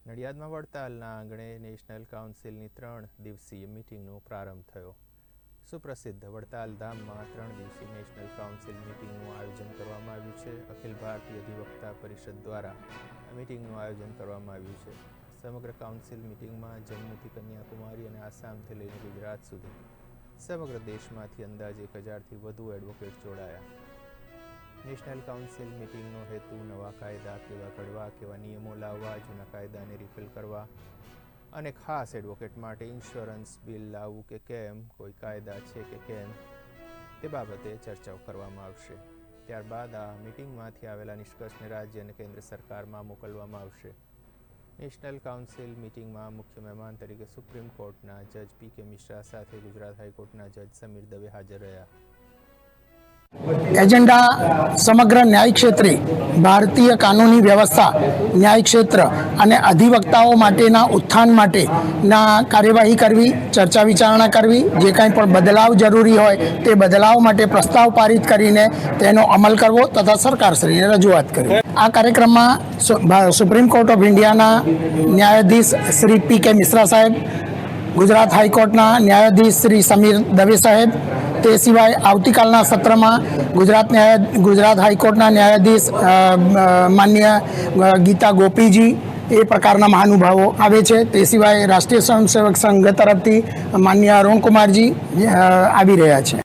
નડિયાદમાં વડતાલના આંગણે નેશનલ કાઉન્સિલની 3 દિવસીય મીટિંગનો પ્રારંભ થયો। સુપ્રસિદ્ધ વડતાલ ધામમાં 3 દિવસીય નેશનલ કાઉન્સિલ મીટિંગનું આયોજન કરવામાં આવ્યું છે। અખિલ ભારતીય અધિવક્તા પરિષદ દ્વારા આ મીટિંગનું આયોજન કરવામાં આવ્યું છે। સમગ્ર કાઉન્સિલ મીટિંગમાં જમ્મુથી કન્યાકુમારી અને આસામથી લઈને ગુજરાત સુધી સમગ્ર દેશમાંથી અંદાજે 1000થી વધુ એડવોકેટ જોડાયા। નેશનલ કાઉન્સિલ મીટિંગનો હેતુ નવા કાયદા કેવા ઘડવા, કેવા નિયમો લાવવા, જૂના કાયદાને રિફિલ કરવા અને ખાસ એડવોકેટ માટે ઇન્સ્યોરન્સ બિલ લાવવું કે કેમ, કોઈ કાયદા છે કે કેમ, તે બાબતે ચર્ચાઓ કરવામાં આવશે। ત્યારબાદ આ મીટિંગમાંથી આવેલા નિષ્કર્ષને રાજ્ય અને કેન્દ્ર સરકારમાં મોકલવામાં આવશે। નેશનલ કાઉન્સિલ મીટિંગમાં મુખ્ય મહેમાન તરીકે સુપ્રીમ કોર્ટના જજ પી.કે. મિશ્રા સાથે ગુજરાત હાઈકોર્ટના જજ સમીર દવે હાજર રહ્યા। एजेंडा समग्र न्यायिक क्षेत्रे भारतीय कानूनी व्यवस्था न्यायिक क्षेत्र અને અધિવક્તાઓ માટેના ઉત્થાન માટેના કાર્યવાહી કરવી, ચર્ચા વિચારણા કરવી, જે કાંઈ પણ બદલાવ જરૂરી હોય તે બદલાવ માટે પ્રસ્તાવ પારિત કરીને તેનો અમલ કરવો તથા સરકારશ્રીને રજૂઆત કરવી। આ કાર્યક્રમમાં સુપ્રીમ કોર્ટ ઓફ ઇન્ડિયાના ન્યાયાધીશ શ્રી પી.કે. મિશ્રા સાહેબ, ગુજરાત હાઈકોર્ટના ન્યાયાધીશ શ્રી સમીર દવે સાહેબ, તે સિવાય આવતીકાલના સત્રમાં ગુજરાત હાઈકોર્ટના ન્યાયાધીશ માન્ય ગીતા ગોપીજી એ પ્રકારના મહાનુભાવો આવે છે। તે સિવાય રાષ્ટ્રીય સ્વયંસેવક સંઘ તરફથી માન્ય અરુણકુમારજી આવી રહ્યા છે।